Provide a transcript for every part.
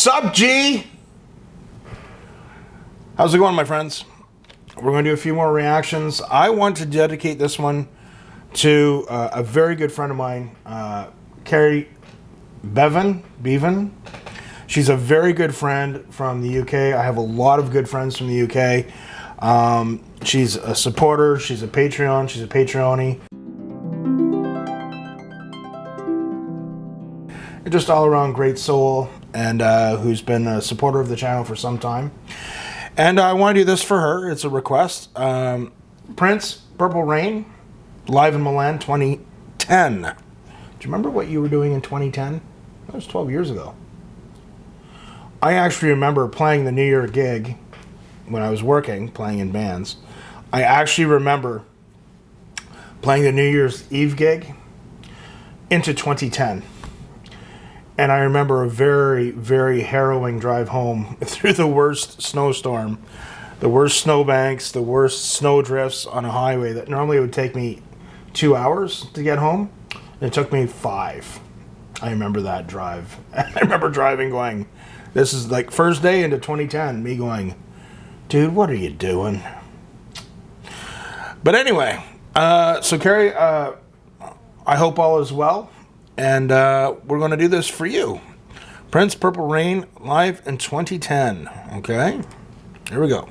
Sup, G? How's it going, my friends? We're going to do a few more reactions. I want to dedicate this one to a very good friend of mine, Carrie Bevan. She's a very good friend from the UK. I have a lot of good friends from the UK. She's a supporter. She's a Patreon. She's a Patreonie. Just all around great soul, and who's been a supporter of the channel for some time. And I want to do this for her. It's a request. Prince, Purple Rain, live in Milan 2010. Do you remember what you were doing in 2010? That was 12 years ago. I actually remember playing the New Year gig when I was working, playing in bands. I actually remember playing the New Year's Eve gig into 2010. And I remember a very, very harrowing drive home through the worst snowstorm, the worst snowbanks, the worst snow drifts on a highway that normally would take me 2 hours to get home. And it took me 5. I remember that drive. I remember driving going, this is like first day into 2010, me going, dude, what are you doing? But anyway, so Carrie, I hope all is well. And we're going to do this for you. Prince, Purple Rain, live in 2010. Okay? Here we go.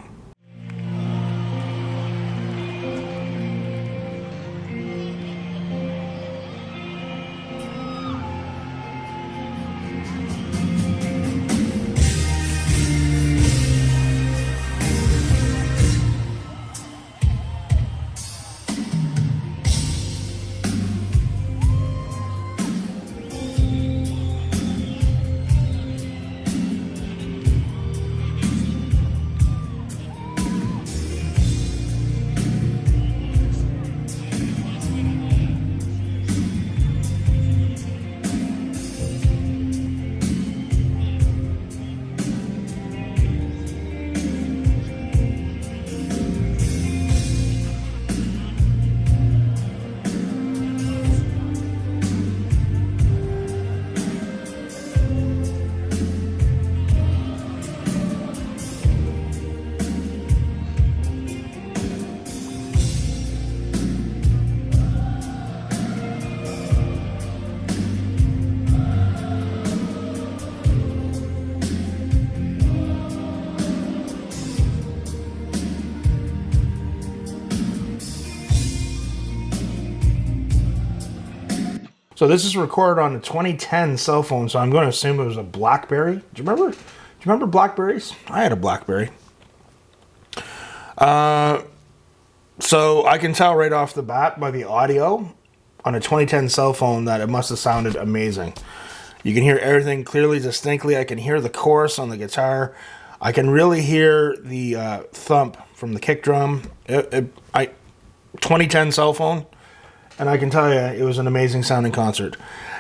So this is recorded on a 2010 cell phone, so I'm going to assume it was a BlackBerry. Do you remember BlackBerries? I had a BlackBerry. So I can tell right off the bat by the audio on a 2010 cell phone that it must have sounded amazing. You can hear everything clearly, distinctly. I can hear the chorus on the guitar. I can really hear the thump from the kick drum. 2010 cell phone. And I can tell you, it was an amazing sounding concert.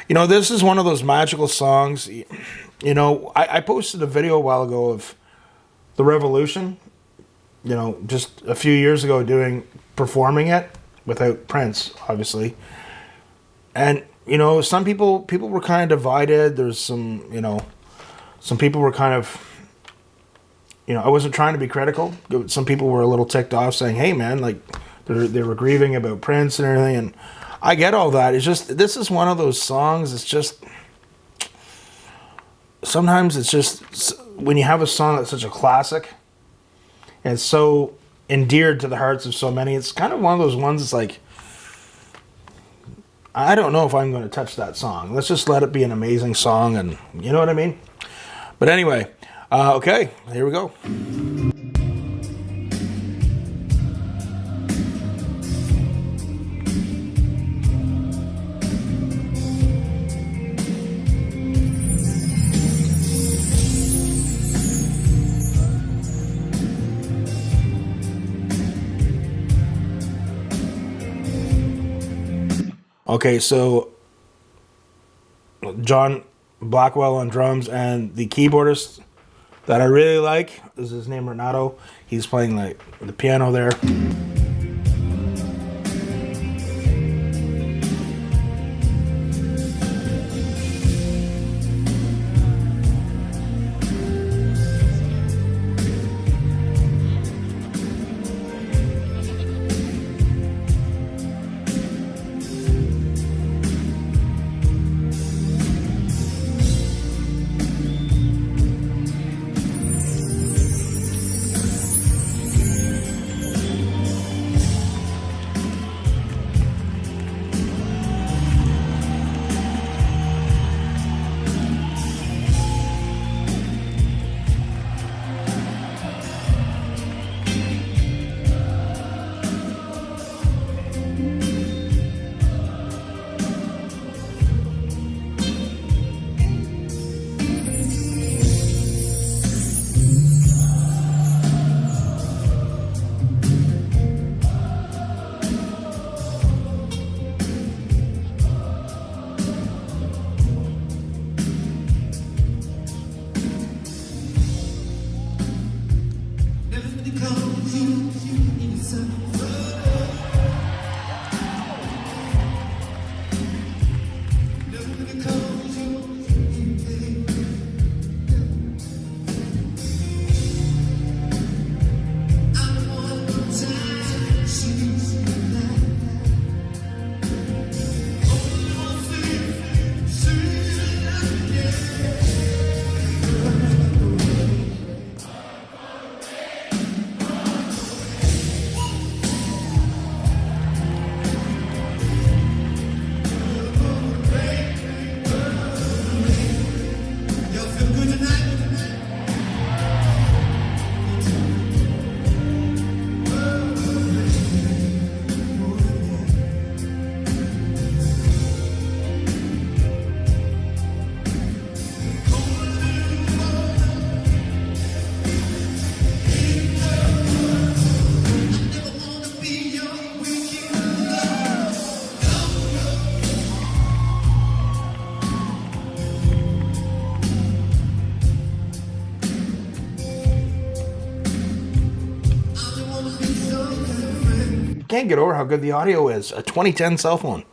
You know, this is one of those magical songs. You know, I posted a video a while ago of The Revolution, you know, just a few years ago performing it without Prince, obviously. And, you know, some people were kind of divided. There's some, you know, some people were kind of, you know, I wasn't trying to be critical. Some people were a little ticked off saying, hey, man, like, they were grieving about Prince and everything, and I get all that. It's just, this is one of those songs, it's just, sometimes it's just, when you have a song that's such a classic, and it's so endeared to the hearts of so many, it's kind of one of those ones that's like, I don't know if I'm going to touch that song. Let's just let it be an amazing song, and you know what I mean? But anyway, okay, here we go. Okay, so John Blackwell on drums, and the keyboardist that I really like is his name Renato. He's playing like the piano there. can't get over how good the audio is. A 2010 cell phone.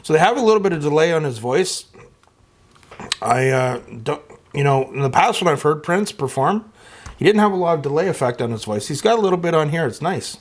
So they have a little bit of delay on his voice. I don't, you know, in the past when I've heard Prince perform, he didn't have a lot of delay effect on his voice. He's got a little bit on here. It's nice.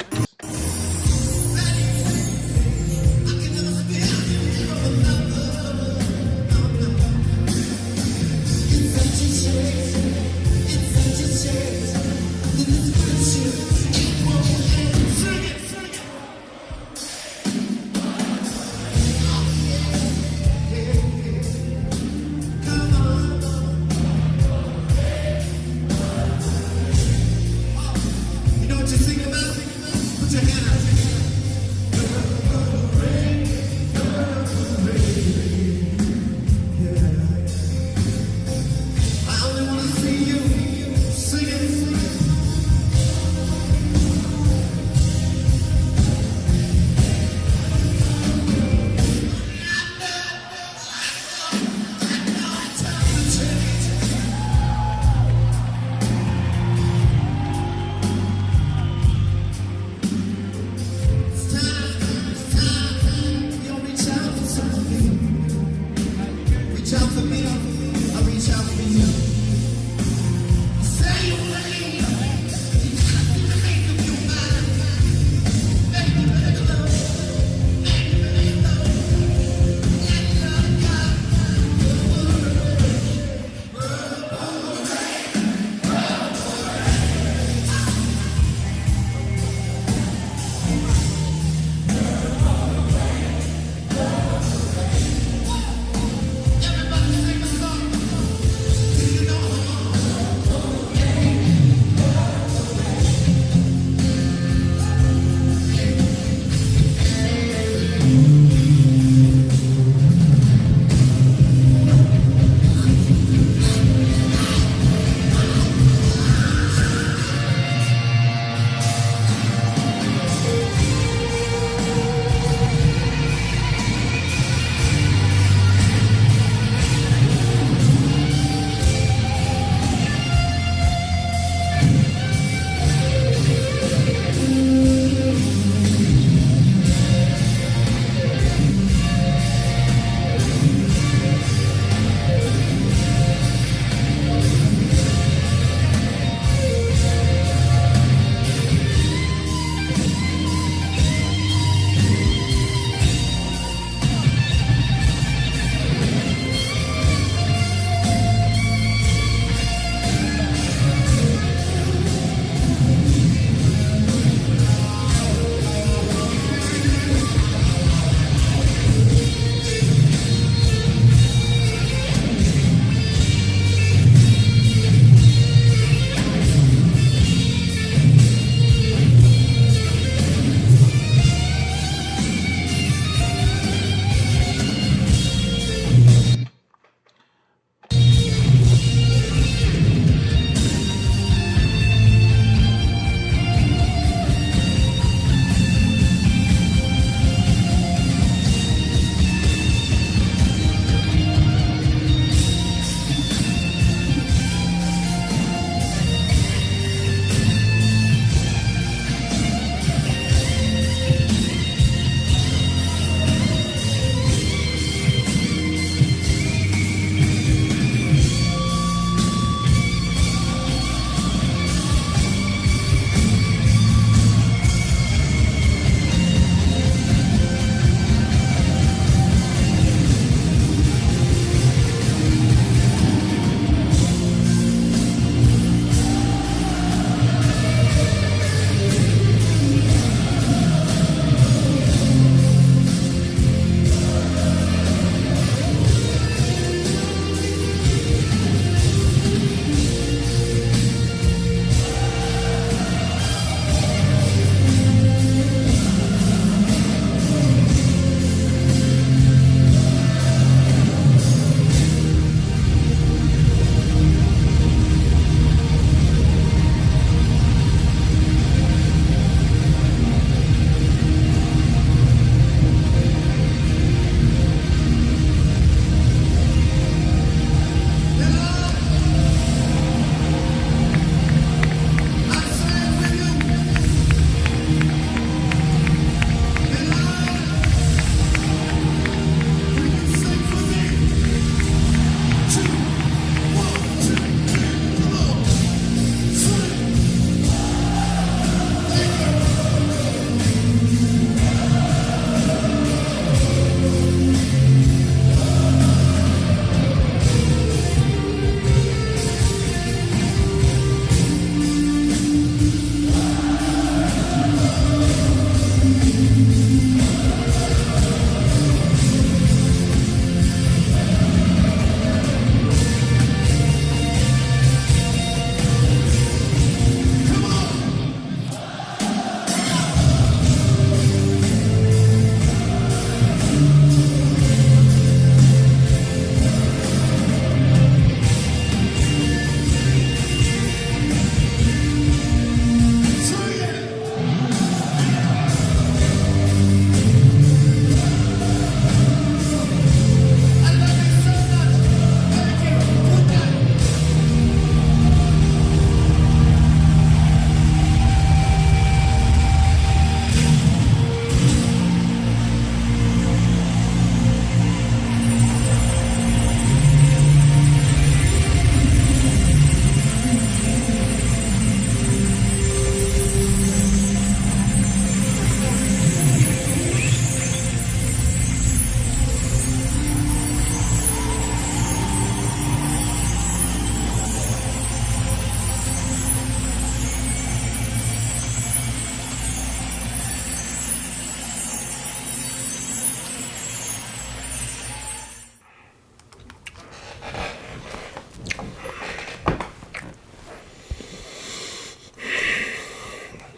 Everybody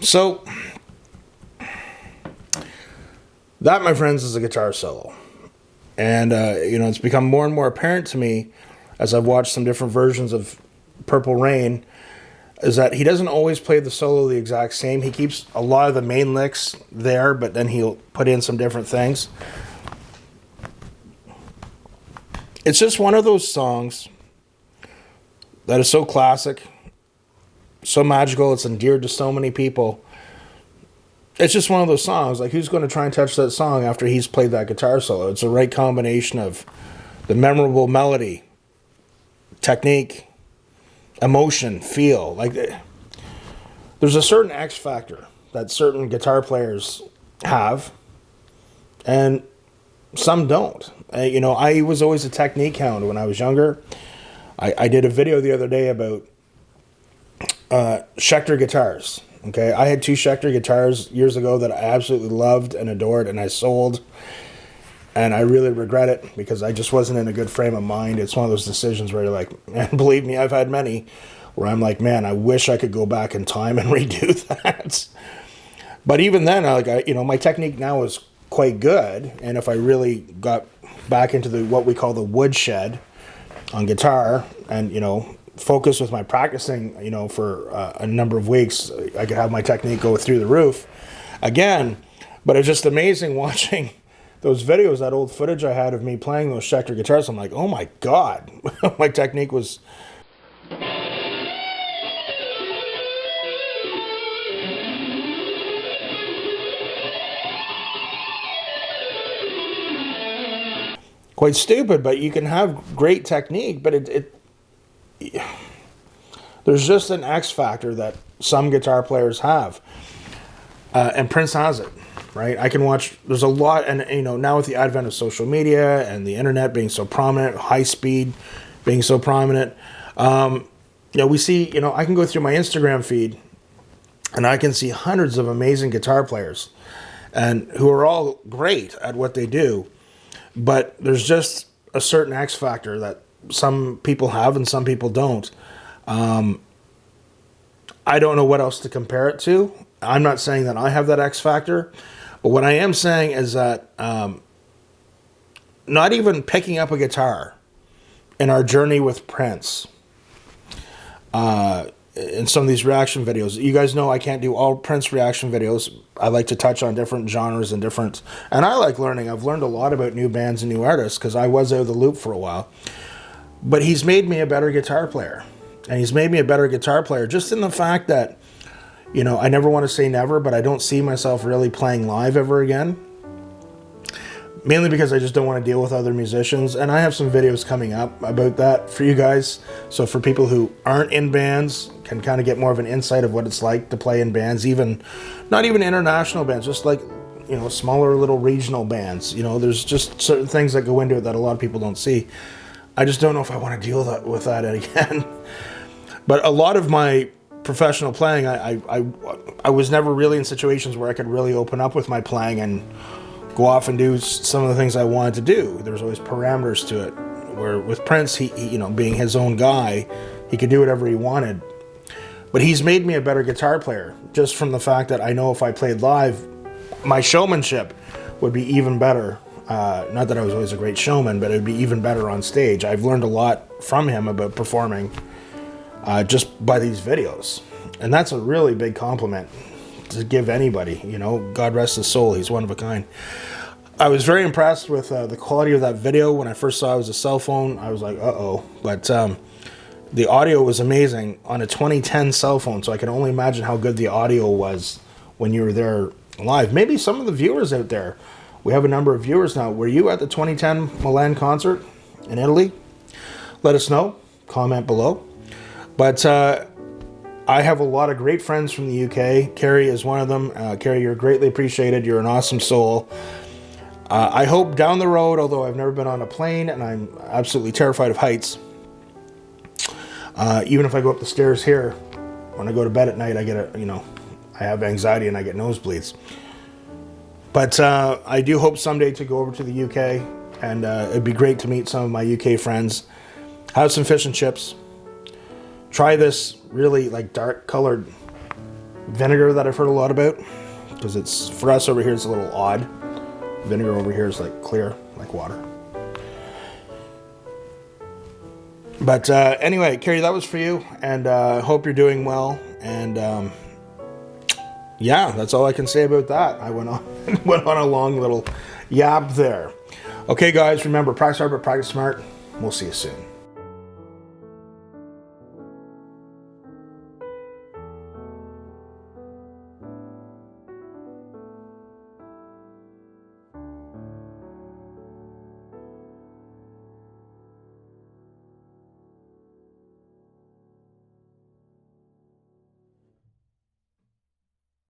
So that, my friends, is a guitar solo. And, it's become more and more apparent to me as I've watched some different versions of Purple Rain, is that he doesn't always play the solo the exact same. He keeps a lot of the main licks there, but then he'll put in some different things. It's just one of those songs that is so classic, so magical, it's endeared to so many people. It's just one of those songs, like, who's going to try and touch that song after he's played that guitar solo? It's the right combination of the memorable melody, technique, emotion, feel. Like, there's a certain X factor that certain guitar players have, and some don't. I was always a technique hound when I was younger. I did a video the other day about Schecter guitars. Okay, I had 2 Schecter guitars years ago that I absolutely loved and adored, and I sold. And I really regret it because I just wasn't in a good frame of mind. It's one of those decisions where you're like, and believe me, I've had many where I'm like, man, I wish I could go back in time and redo that. But even then, my technique now is quite good. And if I really got back into what we call the woodshed on guitar and, focus with my practicing, for a number of weeks, I could have my technique go through the roof again. But it's just amazing watching those videos, that old footage I had of me playing those Schecter guitars. I'm like, oh my God, my technique was quite stupid. But you can have great technique, but there's just an X factor that some guitar players have, and Prince has it, right? I can watch. There's a lot, and now with the advent of social media and the internet being so prominent, high speed being so prominent, we see. I can go through my Instagram feed, and I can see hundreds of amazing guitar players, and who are all great at what they do, but there's just a certain X factor that some people have and some people don't. I don't know what else to compare it to. I'm not saying that I have that X factor, but what I am saying is that not even picking up a guitar in our journey with Prince, in some of these reaction videos, you guys know I can't do all Prince reaction videos. I like to touch on different genres and I like learning. I've learned a lot about new bands and new artists because I was out of the loop for a while. But he's made me a better guitar player. And he's made me a better guitar player just in the fact that, I never want to say never, but I don't see myself really playing live ever again. Mainly because I just don't want to deal with other musicians. And I have some videos coming up about that for you guys. So for people who aren't in bands, can kind of get more of an insight of what it's like to play in bands, not even international bands, just like, smaller little regional bands. There's just certain things that go into it that a lot of people don't see. I just don't know if I want to deal with that again. But a lot of my professional playing, I was never really in situations where I could really open up with my playing and go off and do some of the things I wanted to do. There was always parameters to it. Where with Prince, he being his own guy, he could do whatever he wanted. But he's made me a better guitar player just from the fact that I know if I played live, my showmanship would be even better. Not that I was always a great showman, but it would be even better on stage. I've learned a lot from him about performing just by these videos. And that's a really big compliment to give anybody. God rest his soul. He's one of a kind. I was very impressed with the quality of that video. When I first saw it was a cell phone, I was like, uh-oh. But the audio was amazing on a 2010 cell phone, so I can only imagine how good the audio was when you were there live. Maybe some of the viewers out there, we have a number of viewers now. Were you at the 2010 Milan concert in Italy? Let us know. Comment below. But I have a lot of great friends from the UK. Carrie is one of them. Carrie, you're greatly appreciated. You're an awesome soul. I hope down the road, although I've never been on a plane and I'm absolutely terrified of heights, even if I go up the stairs here, when I go to bed at night, I have anxiety and I get nosebleeds. But I do hope someday to go over to the UK, and it'd be great to meet some of my UK friends, have some fish and chips, try this really dark colored vinegar that I've heard a lot about, because it's, for us over here, it's a little odd. Vinegar over here is like clear, like water. But anyway, Carrie, that was for you, and hope you're doing well. And yeah, that's all I can say about that. I went on a long little yap there. Okay, guys, remember, practice hard but practice smart. We'll see you soon.